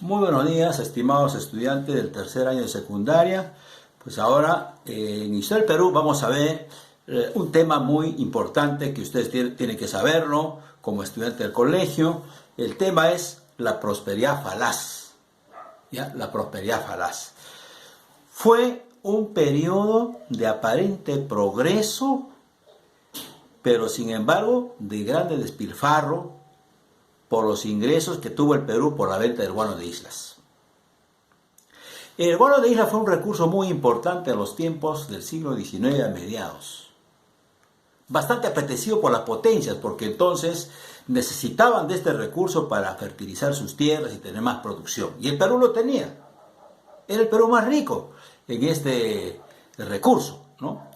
Muy buenos días, estimados estudiantes del tercer año de secundaria. Pues ahora, en Historia del Perú, vamos a ver un tema muy importante que ustedes tienen que saberlo como estudiantes del colegio. El tema es la prosperidad falaz. ¿Ya? La prosperidad falaz. Fue un periodo de aparente progreso, pero sin embargo de grande despilfarro por los ingresos que tuvo el Perú por la venta del guano de islas. El guano de islas fue un recurso muy importante en los tiempos del siglo XIX a mediados. Bastante apetecido por las potencias, porque entonces necesitaban de este recurso para fertilizar sus tierras y tener más producción. Y el Perú lo tenía. Era el Perú más rico en este recurso, ¿no?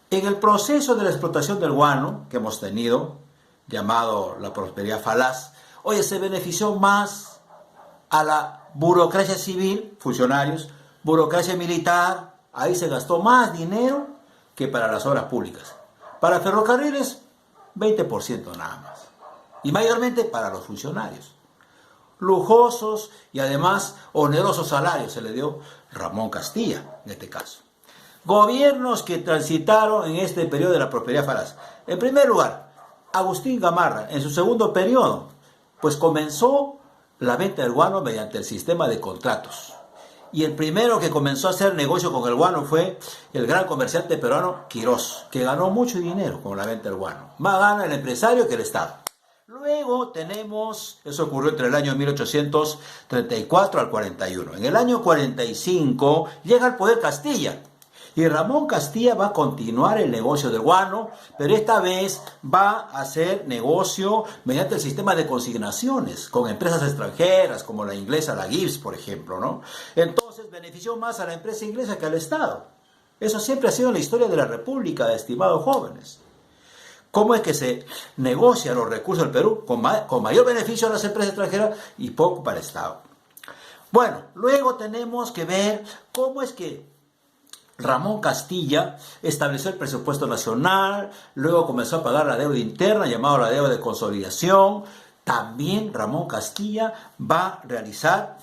En el proceso de la explotación del guano que hemos tenido, llamado la prosperidad falaz, oye, se benefició más a la burocracia civil, funcionarios, burocracia militar, ahí se gastó más dinero que para las obras públicas. Para ferrocarriles, 20% nada más. Y mayormente para los funcionarios. Lujosos y además onerosos salarios se le dio Ramón Castilla, en este caso. Gobiernos que transitaron en este periodo de la prosperidad falaz. En primer lugar, Agustín Gamarra, en su segundo periodo, pues comenzó la venta del guano mediante el sistema de contratos. Y el primero que comenzó a hacer negocio con el guano fue el gran comerciante peruano Quirós, que ganó mucho dinero con la venta del guano. Más gana el empresario que el Estado. Luego tenemos, eso ocurrió entre el año 1834 al 41. En el año 45 llega al poder Castilla. Y Ramón Castilla va a continuar el negocio del guano, pero esta vez va a hacer negocio mediante el sistema de consignaciones con empresas extranjeras, como la inglesa, la Gibbs, por ejemplo, ¿no? Entonces benefició más a la empresa inglesa que al Estado. Eso siempre ha sido la historia de la República, estimados jóvenes. ¿Cómo es que se negocian los recursos del Perú? Con mayor beneficio a las empresas extranjeras y poco para el Estado. Bueno, luego tenemos que ver cómo es que Ramón Castilla estableció el presupuesto nacional, luego comenzó a pagar la deuda interna, llamada la deuda de consolidación. También Ramón Castilla va a realizar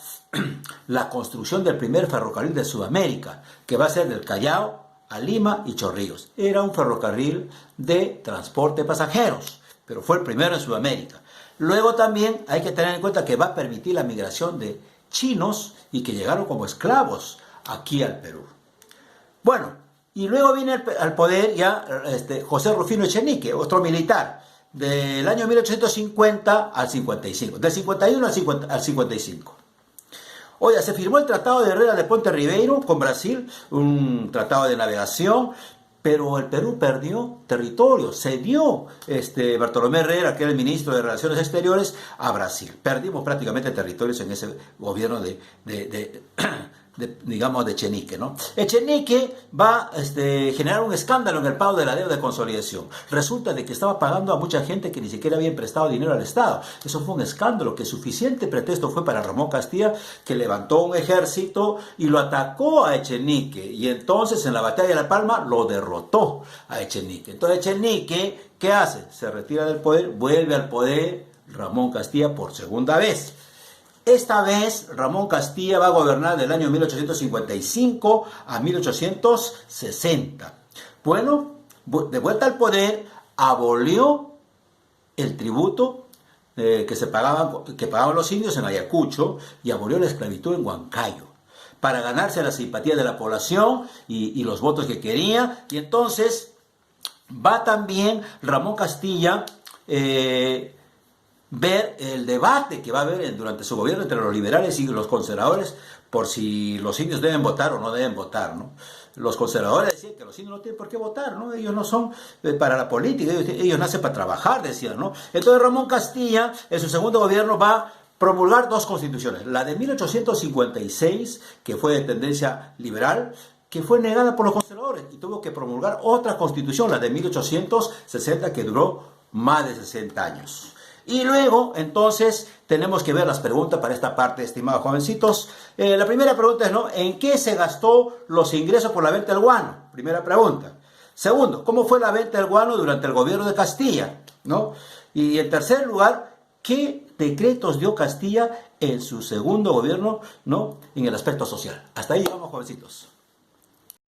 la construcción del primer ferrocarril de Sudamérica, que va a ser del Callao a Lima y Chorrillos. Era un ferrocarril de transporte de pasajeros, pero fue el primero en Sudamérica. Luego también hay que tener en cuenta que va a permitir la migración de chinos y que llegaron como esclavos aquí al Perú. Bueno, y luego viene al poder ya José Rufino Echenique, otro militar, del año 1850 al 55, del 51 al 55. Oye, se firmó el Tratado de Herrera de Puente Ribeiro con Brasil, un tratado de navegación, pero el Perú perdió territorio, cedió Bartolomé Herrera, que era el ministro de Relaciones Exteriores, a Brasil. Perdimos prácticamente territorios en ese gobierno digamos, de Echenique, ¿no? Echenique va a generar un escándalo en el pago de la deuda de consolidación. Resulta de que estaba pagando a mucha gente que ni siquiera había prestado dinero al Estado. Eso fue un escándalo que suficiente pretexto fue para Ramón Castilla, que levantó un ejército y lo atacó a Echenique. Y entonces en la batalla de La Palma lo derrotó a Echenique. Entonces Echenique, ¿qué hace? Se retira del poder, vuelve al poder Ramón Castilla por segunda vez. Esta vez Ramón Castilla va a gobernar del año 1855 a 1860. Bueno, de vuelta al poder, abolió el tributo que pagaban los indios en Ayacucho y abolió la esclavitud en Huancayo para ganarse la simpatía de la población y los votos que quería. Y entonces va también Ramón Castilla ver el debate que va a haber durante su gobierno entre los liberales y los conservadores por si los indios deben votar o no deben votar, ¿no? Los conservadores decían que los indios no tienen por qué votar, ¿no? Ellos no son para la política, ellos nacen para trabajar, decían, ¿no? Entonces Ramón Castilla, en su segundo gobierno, va a promulgar dos constituciones. La de 1856, que fue de tendencia liberal, que fue negada por los conservadores, y tuvo que promulgar otra constitución, la de 1860, que duró más de 60 años. Y luego, entonces, tenemos que ver las preguntas para esta parte, estimados jovencitos. La primera pregunta es, ¿no? ¿En qué se gastó los ingresos por la venta del guano? Primera pregunta. Segundo, ¿cómo fue la venta del guano durante el gobierno de Castilla? ¿No? Y en tercer lugar, ¿qué decretos dio Castilla en su segundo gobierno, ¿no?, en el aspecto social. Hasta ahí vamos, jovencitos.